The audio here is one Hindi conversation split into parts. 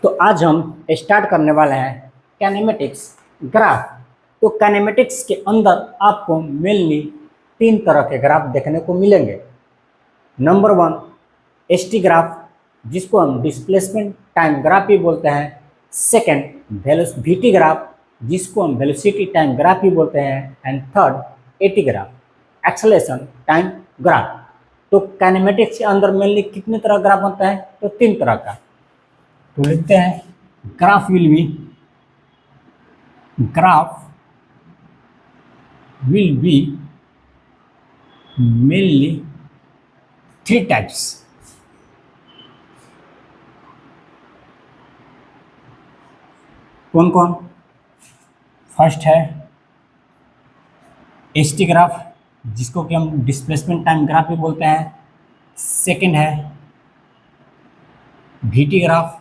तो आज हम स्टार्ट करने वाले हैं कैनेमेटिक्स ग्राफ। तो कैनेमेटिक्स के अंदर आपको मेनली 3 तरह के ग्राफ देखने को मिलेंगे। नंबर 1 एसटी ग्राफ, जिसको हम डिस्प्लेसमेंट टाइम ग्राफ भी बोलते हैं। सेकंड वेलोसिटी ग्राफ, जिसको हम वेलोसिटी टाइम ग्राफ भी बोलते हैं। And third eighty graph, acceleration time graph. तो कैनेमेटिक्स के अंदर मेनली कितने तरह ग्राफ बनता है? तो 3 तरह का। तो लिखते हैं graph will be mainly 3 types. कौन कौन? फर्स्ट है एसटी ग्राफ, जिसको कि हम डिस्प्लेसमेंट टाइम ग्राफ भी बोलते हैं। सेकंड है वीटी ग्राफ,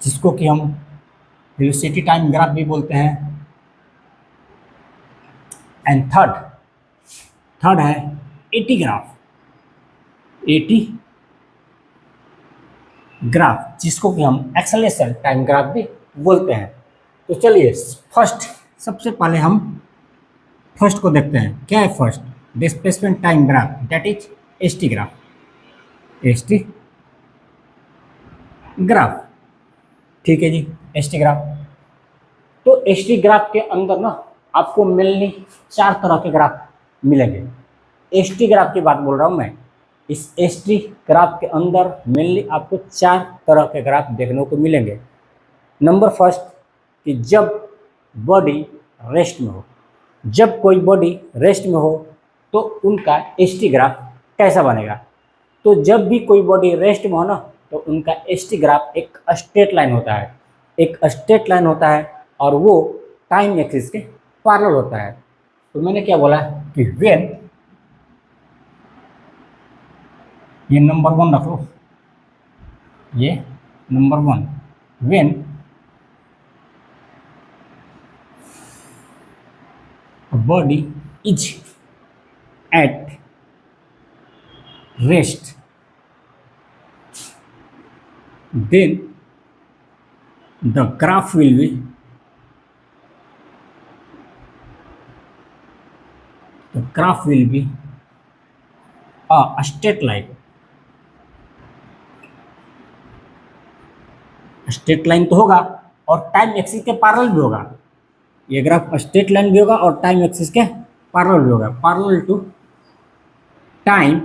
जिसको कि हम वेलोसिटी टाइम ग्राफ भी बोलते हैं। एंड थर्ड है एटी ग्राफ, जिसको कि हम एक्सेलरेशन टाइम ग्राफ भी बोलते हैं। तो चलिए सबसे पहले हम फर्स्ट को देखते हैं। क्या है first? Displacement time graph, that is ST graph. ठीक है जी, एसटी ग्राफ। तो एसटी ग्राफ के अंदर ना आपको मेनली 4 तरह के ग्राफ मिलेंगे। एसटी ग्राफ की बात बोल रहा हूँ मैं। इस एसटी ग्राफ के अंदर मेनली आपको 4 तरह के ग्राफ देखने को मिलेंगे। नंबर फर्स्ट कि जब बॉडी रेस्ट में हो, जब कोई बॉडी रेस्ट में हो तो उनका एसटी ग्राफ कैसा बनेगा? तो जब भी कोई बॉडी रेस्ट में हो ना, तो उनका एसटी ग्राफ एक स्ट्रेट लाइन होता है, और वो टाइम एक्सिस के पैरेलल होता है। तो मैंने क्या बोला कि व्हेन, ये नंबर 1 रख लो, ये number 1, when body is at rest, then the graph will be a straight line. Straight line तो होगा और टाइम एक्सिस के पैरेलल भी होगा। ये ग्राफ स्ट्रेट लाइन भी होगा और टाइम एक्सिस के पैरेलल भी होगा, पैरेलल टू टाइम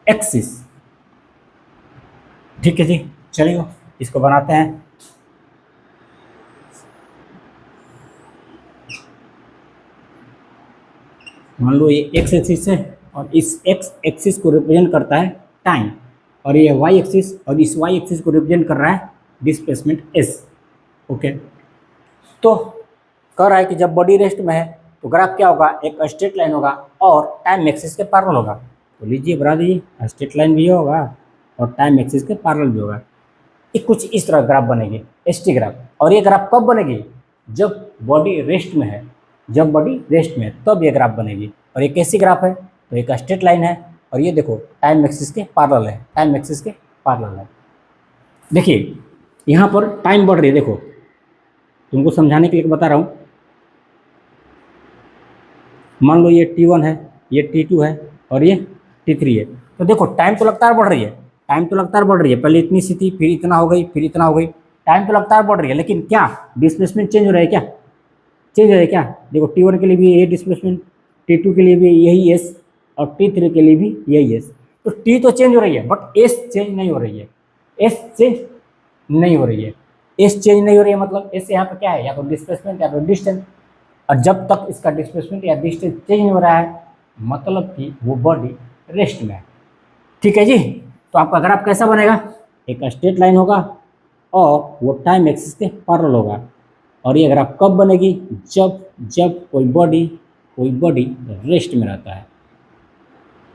एक्सिस। ठीक है जी, चलिए इसको बनाते हैं। मान लो ये एक्स एक्सिस है और इस एक्स एक्सिस को रिप्रेजेंट करता है टाइम, और ये वाई एक्सिस, और इस वाई एक्सिस को रिप्रेजेंट कर रहा है डिस्प्लेसमेंट एस। ओके, तो कह रहा है कि जब बॉडी रेस्ट में है तो ग्राफ क्या होगा? एक स्ट्रेट लाइन होगा और टाइम एक्सिस के पैरेलल होगा। तो लीजिए बना दीजिए, स्ट्रेट लाइन भी होगा और टाइम एक्सिस के पैरेलल भी होगा। ये कुछ इस तरह ग्राफ बनेगी, एसटी ग्राफ। और ये ग्राफ कब बनेगी? जब बॉडी रेस्ट में है, तब ये ग्राफ बनेगी। और ये कैसी ग्राफ है? तो एक स्ट्रेट लाइन है और ये देखो टाइम एक्सिस के पैरेलल है, देखिए यहाँ पर टाइम बढ़ रही है। देखो तुमको समझाने के लिए बता रहा हूँ। मान लो ये T1 है, ये T2 है और ये T3 है। तो देखो टाइम तो लगातार बढ़ रही है, पहले इतनी सी थी, फिर इतना हो गई, टाइम तो लगातार बढ़ रही है, लेकिन क्या डिस्प्लेसमेंट चेंज हो रहा है क्या? देखो T1 के लिए भी यही डिस्प्लेसमेंट, T2 के लिए भी यही एस, और T3 के लिए भी यही एस। तो T तो चेंज हो रही है बट एस चेंज नहीं हो रही है। एस चेंज नहीं हो रही है मतलब एस यहाँ पर क्या है? या तो डिस्प्लेसमेंट या तो डिस्टेंस। और जब तक इसका डिस्प्लेसमेंट या डिस्टेंस चेंज नहीं हो रहा है, मतलब कि वो बॉडी रेस्ट में है। ठीक है जी, तो आपका ग्राफ कैसा बनेगा? एक स्ट्रेट लाइन होगा और वो टाइम एक्सिस के पैरेलल होगा। और ये ग्राफ कब बनेगी? जब कोई बॉडी रेस्ट में रहता है।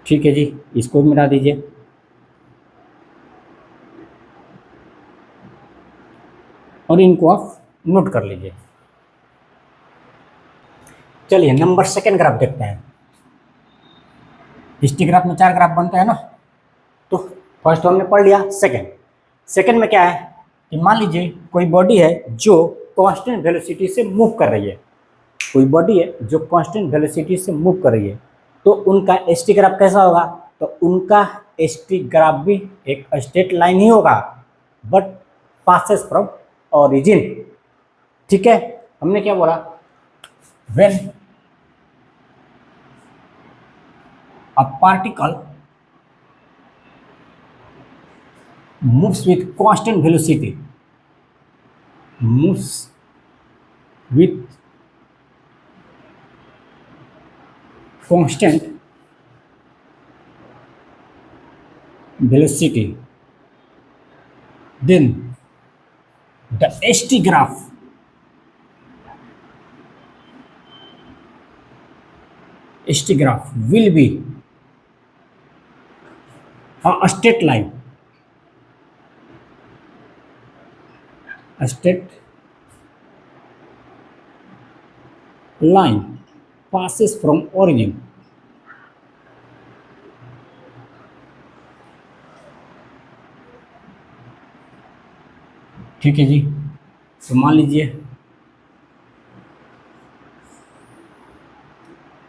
ठीक है जी, इसको मिटा दीजिए। और इनको आप नोट कर लीजिए। चलिए नंबर 2 ग्राफ देखते हैं। हिस्टोग्राफ में 4 ग्राफ बनता है ना, तो फर्स्ट हमने पढ़ लिया। सेकंड में क्या है? कि मान लीजिए कोई बॉडी है जो कांस्टेंट वेलोसिटी से मूव कर रही है, कोई बॉडी है जो कांस्टेंट वेलोसिटी से मूव कर रही है, तो उनका एसटी ग्राफ कैसा होगा? तो उनका एसटी ग्राफ भी एक स्ट्रेट लाइन ही होगा, बट पासेस फ्रॉम ओरिजिन। ठीक है, हमने क्या बोला? When a particle moves with constant velocity, moves with constant velocity, then the ST graph will be a straight line, a straight line passes from origin। ठीक है जी, तो मान लीजिए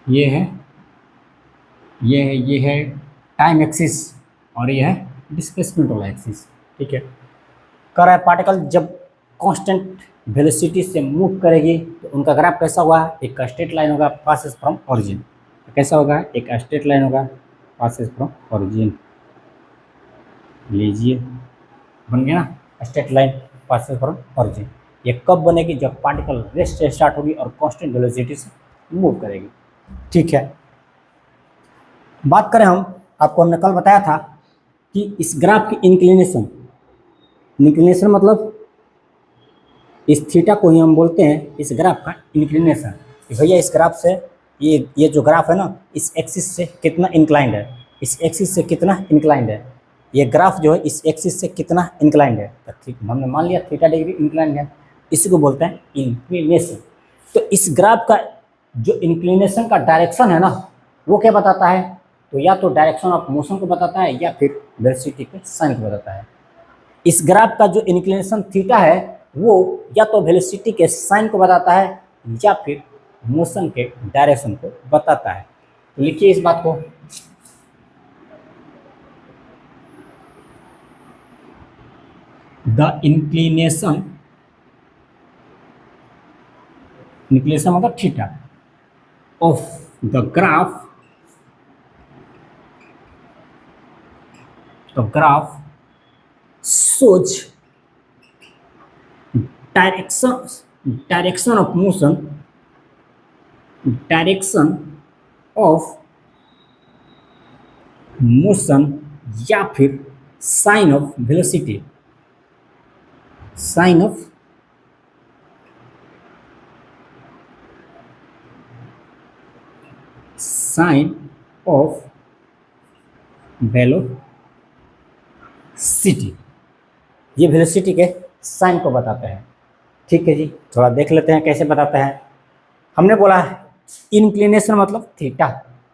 ये है, ये है टाइम एक्सिस और ये है डिस्प्लेसमेंट वाला एक्सिस। ठीक है, कह रहा है पार्टिकल जब कांस्टेंट वेलोसिटी से मूव करेगी तो उनका ग्राफ कैसा होगा? एक स्ट्रेट लाइन होगा पासेस फ्रॉम ओरिजिन। कैसा होगा? एक स्ट्रेट लाइन होगा पासेस फ्रॉम ओरिजिन। लीजिए, बन गया ना straight line passes from origin. ये कब बनेगी? जब पार्टिकल रेस्ट से स्टार्ट होगी और कांस्टेंट वेलोसिटी से मूव करेगी। ठीक है, बात करें हम, आपको हमने कल बताया था कि इस ग्राफ की इंक्लिनेशन, इंक्लिनेशन मतलब इस थीटा को ही हम बोलते हैं इस ग्राफ का इंक्लिनेशन। कि भैया इस ग्राफ से ये जो ग्राफ है ना, इस एक्सिस से कितना इंक्लाइंड है, इस एक्सिस से कितना इंक्लाइंड है, ये ग्राफ जो है इस एक्सिस से कितना इंक्लाइंड है। तो हमने मान लिया थीटा डिग्री इंक्लाइंड है, इसी को बोलते हैं इंक्लिनेशन। तो इस ग्राफ का जो इंक्लिनेशन का डायरेक्शन है ना, वो क्या बताता है? तो या तो डायरेक्शन ऑफ मोशन को बताता है या फिर वेलोसिटी के साइन को बताता है। इस ग्राफ का जो इंक्लिनेशन थीटा है वो या तो वेलोसिटी के साइन को बताता है या फिर मोशन के डायरेक्शन को बताता है। तो लिखिए इस बात को, द इंक्लिनेशन मतलब theta of the graph shows direction of motion, या फिर sine of velocity, sine of velocity, ये वेलोसिटी के साइन को बताते हैं। ठीक है जी, थोड़ा देख लेते हैं कैसे बताते हैं। हमने बोला है इंक्लिनेशन मतलब थीटा,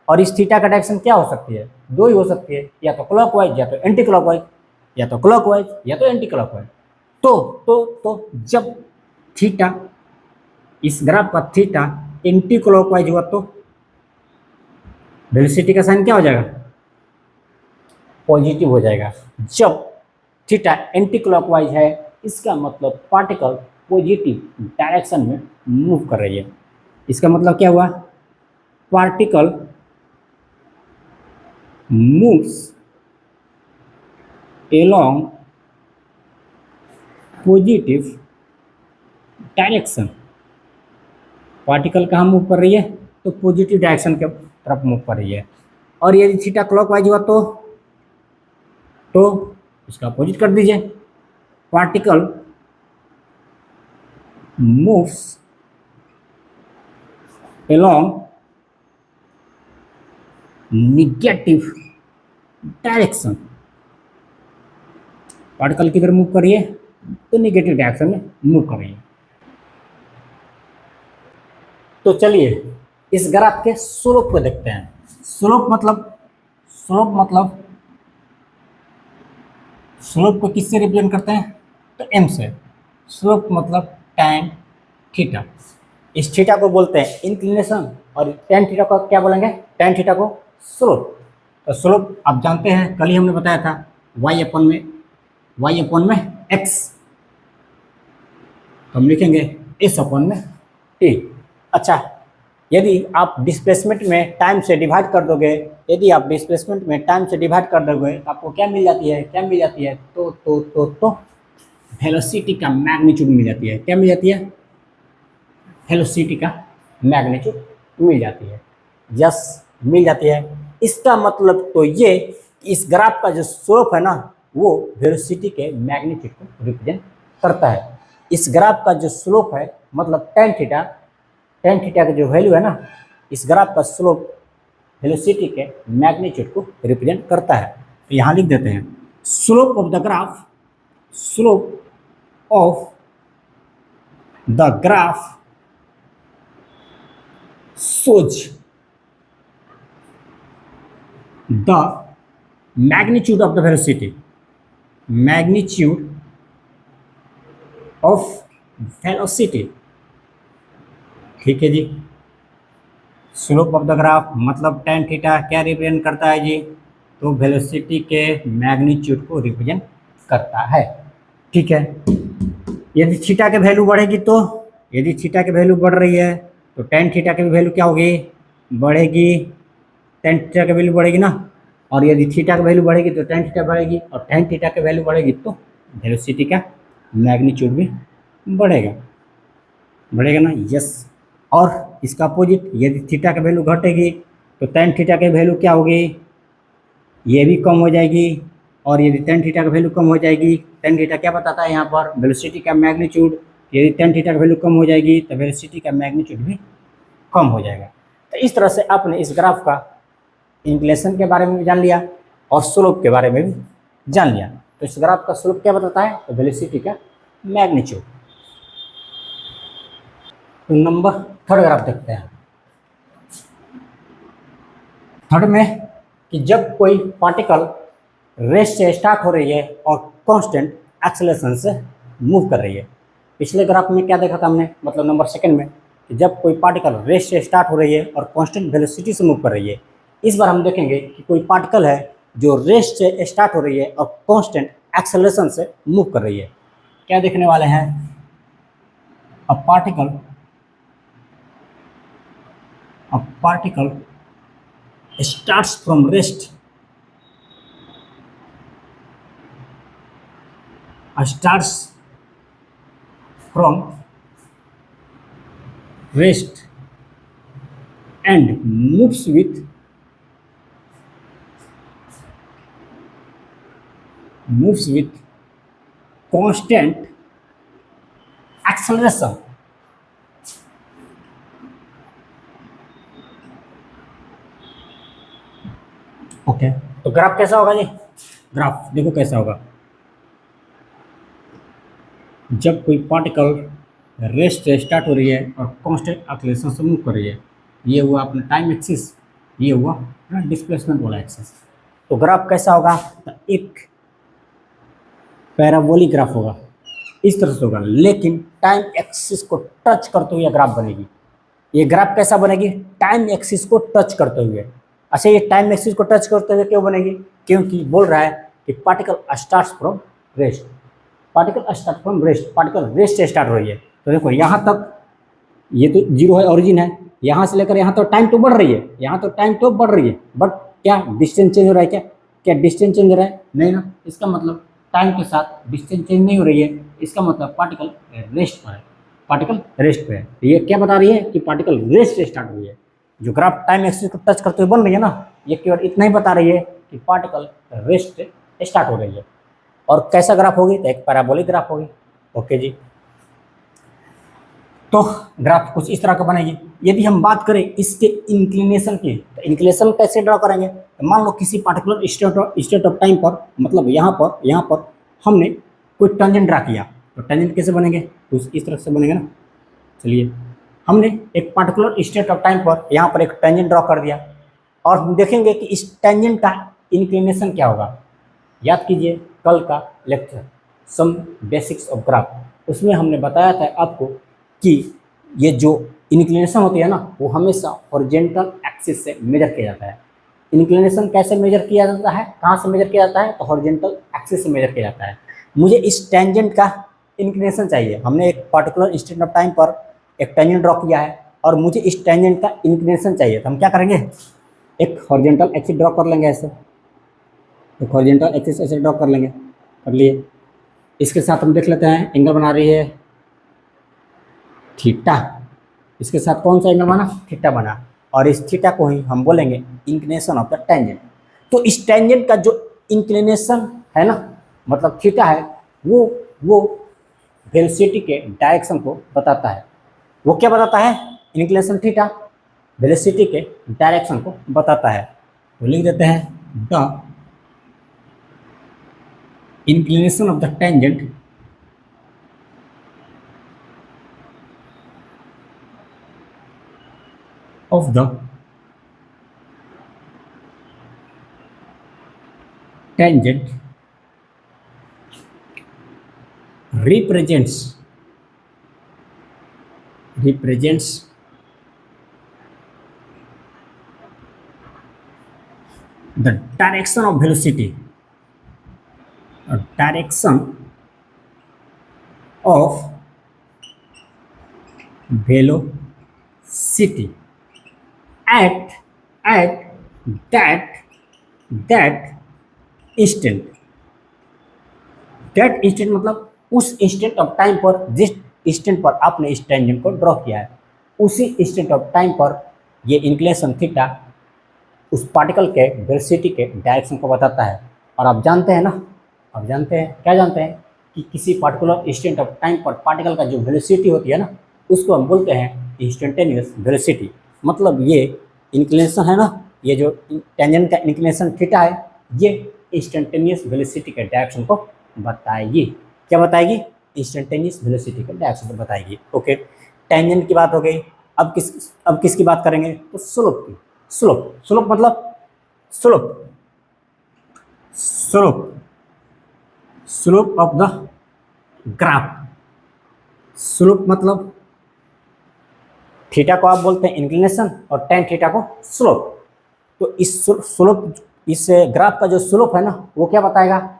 और इस थीटा का डायरेक्शन क्या हो सकती है? दो ही हो सकती है, या तो क्लॉकवाइज या तो एंटी क्लॉकवाइज, या तो क्लॉकवाइज या तो एंटी क्लॉकवाइज। तो जब थीटा, इस ग्राफ का थीटा एंटी क्लॉकवाइज हुआ तो वेलोसिटी का साइन क्या हो जाएगा? पॉजिटिव हो जाएगा। जब थीटा एंटी क्लॉकवाइज है इसका मतलब पार्टिकल पॉजिटिव डायरेक्शन में मूव कर रही है। इसका मतलब क्या हुआ? Particle moves along positive direction. Particle कहाँ मूव कर रही है? तो पॉजिटिव डायरेक्शन के तरफ मूव कर रही है। और यदि थीटा क्लॉकवाइज हुआ तो इसका अपोजिट कर दीजिए, particle moves along negative direction. Particle किधर मूव कर रही है? तो नेगेटिव डायरेक्शन में मूव कर रही है। तो चलिए इस ग्राफ के स्लोप को देखते हैं। स्लोप मतलब स्लोप को किससे रिप्रेजेंट करते हैं? तो m से। स्लोप मतलब tan थीटा, इस थीटा को बोलते हैं इंक्लिनेशन और tan थीटा को क्या बोलेंगे, tan थीटा को स्लोप। तो स्लोप आप जानते हैं, कल ही हमने बताया था y अपन में x, तो हम लिखेंगे s अपन में t। अच्छा, यदि आप डिस्प्लेसमेंट में टाइम से डिवाइड कर दोगे, यदि आप डिस्प्लेसमेंट में टाइम से डिवाइड कर दोगे तो आपको क्या मिल जाती है, क्या मिल जाती है, तो वेलोसिटी का मैग्नीट्यूड मिल जाती है। क्या मिल जाती है, वेलोसिटी का मैग्नीट्यूड मिल जाती है। यस, मिल जाती है। इसका मतलब तो ये कि इस ग्राफ का जो स्लोप है ना, वो वेलोसिटी के मैग्नीट्यूड को रिप्रेजेंट करता है। इस ग्राफ का जो स्लोप है मतलब tan थीटा का जो वैल्यू है ना, इस ग्राफ का स्लोप वेलोसिटी के मैग्नीट्यूड को रिप्रेजेंट करता है। तो यहाँ लिख देते हैं, slope of the graph, slope of the graph shows the magnitude of the velocity, magnitude of velocity। ठीक है जी, स्लोप ऑफ द ग्राफ मतलब tan थीटा क्या रिप्रेजेंट करता है जी, तो वेलोसिटी के मैग्नीट्यूड को रिप्रेजेंट करता है। ठीक है, यदि थीटा के वैल्यू बढ़ेगी तो, यदि थीटा की वैल्यू बढ़ रही है तो tan थीटा की वैल्यू क्या होगी, बढ़ेगी, tan थीटा की वैल्यू बढ़ेगी ना, और यदि थीटा की वैल्यू बढ़ेगी तो tan थीटा बढ़ेगी, और tan थीटा की वैल्यू बढ़ेगी तो वेलोसिटी का मैग्नीट्यूड भी बढ़ेगा, बढ़ेगा ना। यस, और इसका अपोजिट, यदि थीटा की वैल्यू घटेगी तो tan थीटा की वैल्यू क्या होगी, ये भी कम हो जाएगी, और यदि tan थीटा की वैल्यू कम हो जाएगी, tan थीटा क्या बताता है यहाँ पर, वेलोसिटी का मैग्नीट्यूड, यदि tan थीटा की वैल्यू कम हो जाएगी तो वेलोसिटी का मैग्नीट्यूड भी कम हो जाएगा। तो इस तरह से आपने इस ग्राफ का इंक्लिनेशन के बारे में भी जान लिया और स्लोप के बारे में भी जान लिया। तो इस ग्राफ का स्लोप क्या बताता है, तो वेलोसिटी का मैग्नीट्यूड। तो नंबर थर्ड ग्राफ देखते हैं। थर्ड में कि जब कोई पार्टिकल रेस्ट से स्टार्ट हो रही है और कांस्टेंट एक्सेलरेशन से मूव कर रही है। पिछले ग्राफ में क्या देखा था हमने, मतलब नंबर सेकंड में, कि जब कोई पार्टिकल रेस्ट से स्टार्ट हो रही है और कांस्टेंट वेलोसिटी से मूव कर रही है। इस बार हम देखेंगे कि कोई पार्टिकल है जो रेस्ट से स्टार्ट हो रही है और कांस्टेंट एक्सेलरेशन से मूव कर रही है। क्या देखने वाले हैं, a particle starts from rest, starts from rest and moves with constant acceleration। Okay, तो ग्राफ कैसा होगा जी, ग्राफ देखो कैसा होगा। जब कोई पार्टिकल रेस्ट से स्टार्ट हो रही है और कांस्टेंट एक्सेलरेशन से मूव कर रही है, ये हुआ अपना टाइम एक्सिस, ये हुआ डिस्प्लेसमेंट वाला एक्सिस। तो ग्राफ कैसा होगा, तो एक पैराबोलिक ग्राफ होगा, इस तरह से होगा, लेकिन टाइम एक्सिस को टच करते हुए ग्राफ बनेगी। ये ग्राफ कैसा बनेगी, टाइम एक्सिस को टच करते हुए। अच्छा, ये टाइम एक्सिस को टच करते हुए क्यों बनेगी, क्योंकि बोल रहा है कि particle starts from rest, particle start from rest, particle rest से स्टार्ट हो रही है। तो देखो यहाँ तक ये तो जीरो है, ओरिजिन है, यहाँ से लेकर यहाँ तो टाइम तो बढ़ रही है, यहाँ तो टाइम तो बढ़ रही है, बट क्या डिस्टेंस चेंज हो रहा है, क्या डिस्टेंस चेंज हो रहा है, नहीं ना। इसका मतलब टाइम के साथ डिस्टेंस चेंज नहीं हो रही है, इसका मतलब पार्टिकल रेस्ट पर है, पार्टिकल रेस्ट पे है। ये क्या बता रही है कि पार्टिकल रेस्ट से स्टार्ट हुई है। जो ग्राफ टाइम एक्सिस को टच करते हुए बन रही है ना, ये केवल इतना ही बता रही है कि पार्टिकल रेस्ट से स्टार्ट हो रही है। और कैसा ग्राफ होगी, तो एक पैराबोलिक ग्राफ होगी। ओके जी, तो ग्राफ कुछ इस तरह का बनेगी। यदि हम बात करें इसके इंक्लिनेशन की, तो इंक्लिनेशन कैसे ड्रॉ करेंगे, तो मान लो किसी पार्टिकुलर स्टेट ऑफ टाइम पर, मतलब यहाँ पर हमने कोई टेंजेंट ड्रा किया, तो टेंजेंट कैसे बनेंगे, तो इस तरह से बनेंगे ना। चलिए, हमने एक पार्टिकुलर स्टेट ऑफ टाइम पर यहाँ पर एक टेंजेंट ड्रॉ कर दिया, और हम देखेंगे कि इस टेंजेंट का इंक्लिनेशन क्या होगा। याद कीजिए कल का lecture, some basics of graph. उसमें हमने बताया था आपको कि ये जो इंक्लिनेशन होती है ना वो हमेशा हॉरिजॉन्टल एक्सिस से मेजर किया जाता है। इंक्लिनेशन कैसे मेजर किया जाता है, कहाँ से मेजर किया जाता है, तो हॉरिजॉन्टल एक्सिस से मेजर किया जाता है। मुझे इस टेंजेंट का इंक्लिनेशन चाहिए। हमने एक पर्टिकुलर इंस्टेंट ऑफ टाइम पर एक टेंजेंट ड्रॉ किया है और मुझे इस टेंजेंट का इंक्लिनेशन चाहिए, तो हम क्या करेंगे, एक हॉरिजॉन्टल एक्सिस ड्रॉ कर लेंगे ऐसे, एक हॉरिजॉन्टल एक्सिस ऐसे ड्रॉ कर लेंगे, कर लिए। इसके साथ हम देख लेते हैं एंगल बना रही है थीटा, इसके साथ कौन सा एंगल बना, थीटा बना, और इस थीटा को ही हम बोलेंगे इंक्लिनेशन ऑफ द टेंजेंट। तो इस टेंजेंट का जो इंक्लिनेशन है ना, मतलब थीटा है, वो वेलोसिटी के डायरेक्शन को बताता है। वो क्या बताता है, इंक्लिनेशन थीटा वेलोसिटी के डायरेक्शन को बताता है। तो लिख देते हैं the inclination of the tangent of the tangent represents the direction of velocity, direction of velocity at that instant। That instant मतलब उस इंस्टेंट ऑफ टाइम पर जिस इंस्टेंट पर आपने इस टेंजेंट को ड्रॉ किया है, उसी इंस्टेंट ऑफ टाइम पर ये इंक्लिनेशन थीटा उस पार्टिकल के वेलोसिटी के डायरेक्शन को बताता है। और आप जानते हैं ना, आप जानते हैं, क्या जानते हैं, कि किसी पार्टिकुलर इंस्टेंट ऑफ टाइम पर पार्टिकल का जो वेलोसिटी होती है ना, उसको हम बोलते हैं इंस्टेंटेनियस वेलोसिटी। मतलब ये इंक्लिनेशन है ना, ये जो टेंजेंट का इंक्लिनेशन थीटा है, ये इंस्टेंटेनियस वेलोसिटी के डायरेक्शन को बताएगी। क्या बताएगी, इंस्टेंटेनियस वेलोसिटी के डायरेक्शन को बताएगी। ओके, टेंजेंट की बात हो गई। अब किसकी बात करेंगे, तो स्लोप की। स्लोप मतलब slope of the graph. Slope मतलब थीटा को आप बोलते हैं इंक्लिनेशन और टेन थीटा को स्लोप। तो इस स्लोप, इस ग्राफ का जो स्लोप है ना, वो क्या बताएगा,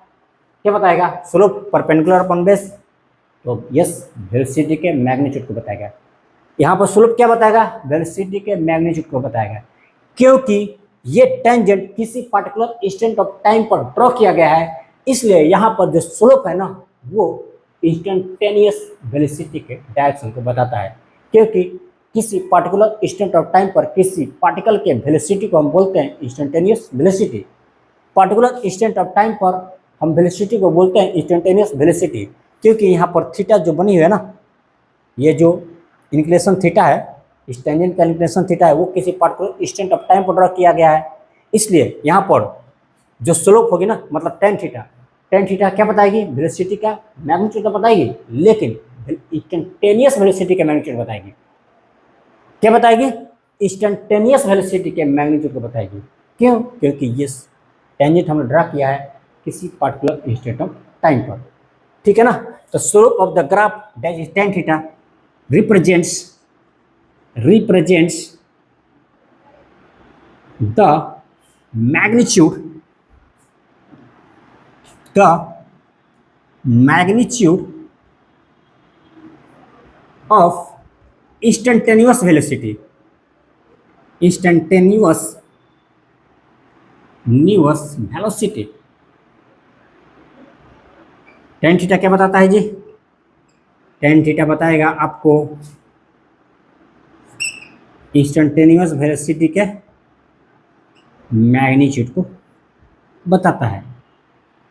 स्लोप परपेंडिकुलर अपॉन बेस, तो यस वेलोसिटी के मैग्नीट्यूड को बताएगा। यहाँ पर स्लोप क्या बताएगा, वेलोसिटी के मैग्नीट्यूड को बताएगा, क्योंकि ये टेंजेंट किसी पर्टिकुलर इंस्टेंट ऑफ टाइम पर ड्रॉ किया गया है, इसलिए यहाँ पर जो स्लोप है ना, वो इंस्टेंटेनियस वेलोसिटी के डायरेक्शन को बताता है। क्योंकि किसी पर्टिकुलर इंस्टेंट ऑफ टाइम पर किसी पार्टिकल के वेलोसिटी को हम बोलते हैं instantaneous velocity. Particular instant of time पर हम वेलोसिटी को बोलते हैं इंस्टेंटेनियस वेलोसिटी, क्योंकि यहाँ पर थीटा जो बनी हुई है ना, ये जो इंक्लिनेशन थीटा है, इस टेंजेंट का इंक्लिनेशन थीटा है, वो किसी पार्टिकुलर इंस्टेंट ऑफ टाइम पर ड्रॉ किया गया है। इसलिए यहाँ पर जो स्लोप होगी ना, मतलब टेन थीटा क्या बताएगी, वेलोसिटी का मैग्नीट्यूड तो बताएगी, लेकिन इंस्टेंटेनियस वेलोसिटी के मैग्नीट्यूड बताएगी। क्या बताएगी, इंस्टेंटेनियस वेलोसिटी के मैग्नीट्यूड को बताएगी। क्यों, क्योंकि ये टेंजेंट हमने ड्रा किया है किसी पर्टिकुलर इंस्टेंट ऑफ टाइम पर। ठीक है ना। तो slope of the graph that is tan theta represents the magnitude of instantaneous velocity tan theta क्या बताता है जी, टेन थीटा बताएगा आपको इंस्टेंटेनियस वेलोसिटी के मैग्नीट्यूड को बताता है।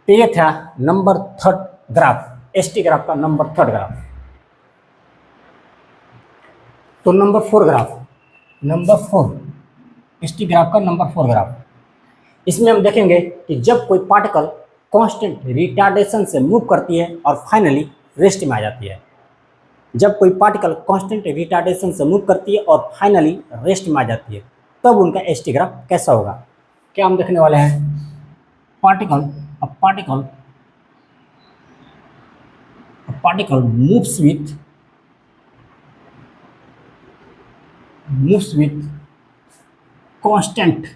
तो ये था number third graph, ST graph का नंबर थर्ड ग्राफ। तो नंबर फोर एसटी ग्राफ का नंबर फोर ग्राफ, इसमें हम देखेंगे कि जब कोई पार्टिकल कांस्टेंट रिटार्डेशन से मूव करती है और फाइनली रेस्ट में आ जाती है। जब कोई पार्टिकल कांस्टेंट रिटार्डेशन से मूव करती है और फाइनली रेस्ट में आ जाती है, तब उनका एसटी ग्राफ कैसा होगा। क्या हम देखने वाले हैं, particle particle moves with constant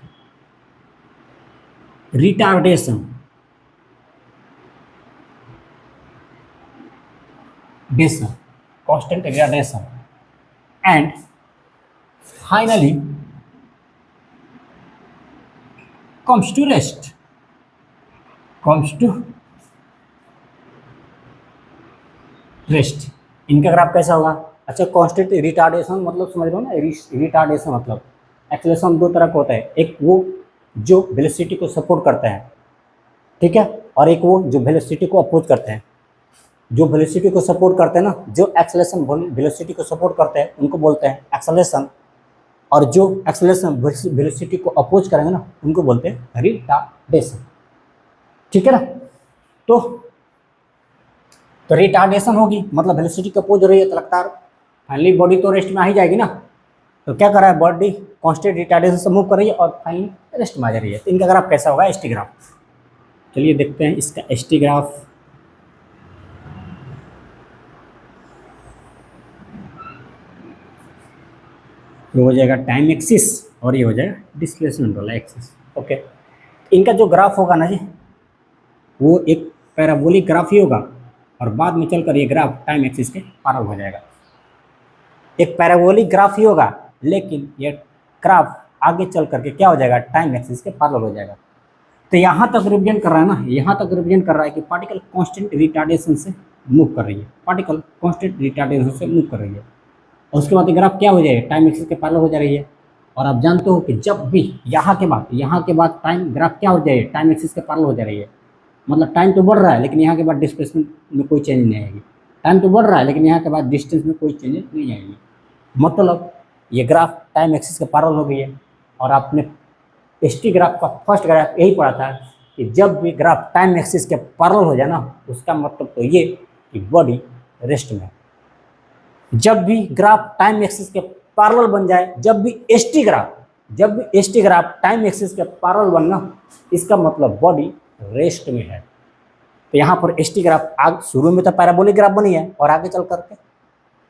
retardation and finally comes to rest. इनका ग्राफ कैसा होगा? अच्छा, कांस्टेंट रिटार्डेशन मतलब समझ रहे हो ना, रिटार्डेशन मतलब एक्सेलरेशन दो तरह का होता है, एक वो जो वेलोसिटी को सपोर्ट करता है, ठीक है, और एक वो जो वेलोसिटी को अपोज करते हैं। जो वेलोसिटी को सपोर्ट करते हैं ना, जो एक्सेलरेशन वेलोसिटी को सपोर्ट करते हैं उनको बोलते हैं एक्सेलरेशन, और जो एक्सेलरेशन वेलोसिटी को अपोज करेंगे ना उनको बोलते हैं रिटार्डेशन, ठीक है ना। तो रिटार्डेशन होगी मतलब वेलोसिटी को अपोज हो रही है तो लगातार फाइनली बॉडी तो रेस्ट में आ ही जाएगी ना। तो क्या कर रहा है, बॉडी कांस्टेंट रिटार्डेशन से मूव कर रही है और फाइनली रेस्ट में आ जा रही है। तो इनका ग्राफ कैसा होगा? ST graph. चलिए देखते हैं इसका एसटी ग्राफ। ये हो जाएगा टाइम एक्सिस और ये हो जाएगा डिस्प्लेसमेंट वाला एक्सिस। ओके, इनका जो ग्राफ होगा ना जी, वो एक पैराबोलिक ग्राफ ही होगा और बाद में चलकर ये ग्राफ टाइम एक्सिस के पैरेलल हो जाएगा। एक पैराबोलिक ग्राफ ही होगा लेकिन ये ग्राफ आगे चल करके क्या हो जाएगा? टाइम एक्सिस के पैरेलल हो जाएगा। तो यहाँ तक रिप्रेजेंट कर रहा है ना, यहाँ तक रिप्रेजेंट कर रहा है कि पार्टिकल कांस्टेंट रिटार्डेशन से मूव कर रही है, पार्टिकल कांस्टेंट रिटार्डेशन से मूव कर रही है। और उसके बाद ग्राफ क्या हो जाएगा? टाइम एक्सिस के पैरेलल हो जा रही है। और आप जानते हो कि जब भी यहाँ के बाद टाइम ग्राफ क्या हो जाएगा? टाइम एक्सिस के पैरेलल हो जा रही है। मतलब टाइम तो बढ़ रहा है लेकिन यहाँ के बाद डिस्प्लेसमेंट में कोई चेंज नहीं आएगी। टाइम तो बढ़ रहा है लेकिन यहाँ के बाद डिस्टेंस में कोई चेंज नहीं आएगी। मतलब ये ग्राफ टाइम एक्सिस के पैरेलल हो गई है। और आपने एसटी ग्राफ का फर्स्ट ग्राफ यही पढ़ा था कि जब भी ग्राफ टाइम एक्सिस के पैरेलल हो जाए ना, उसका मतलब तो ये कि बॉडी रेस्ट में। जब भी ग्राफ टाइम एक्सिस के पैरेलल बन जाए, जब भी एसटी ग्राफ टाइम एक्सिस के पैरेलल बनना, इसका मतलब बॉडी रेस्ट में है। तो यहाँ पर एसटी ग्राफ आग शुरू में तो पैराबोलिक ग्राफ बनी है और आगे चल करके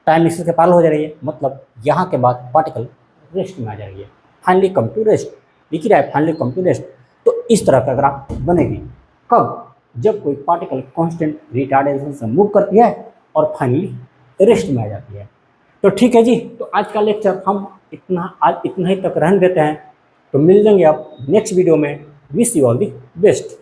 टाइम एक्सिस के पैरेलल हो जा रही है। मतलब यहाँ के बाद पार्टिकल रेस्ट में आ जा रही है। फाइनली कम टू रेस्ट लिख रहा है, फाइनली कम टू रेस्ट। तो इस तरह का ग्राफ बनेगी कब? जब कोई पार्टिकल कांस्टेंट रिटार्डेशन से मूव करती है और फाइनली रेस्ट में आ जाती है। तो ठीक है जी, तो आज का लेक्चर हम इतना ही तक रहने देते हैं। तो मिल जाएंगे आप नेक्स्ट वीडियो में। Wish you all the best.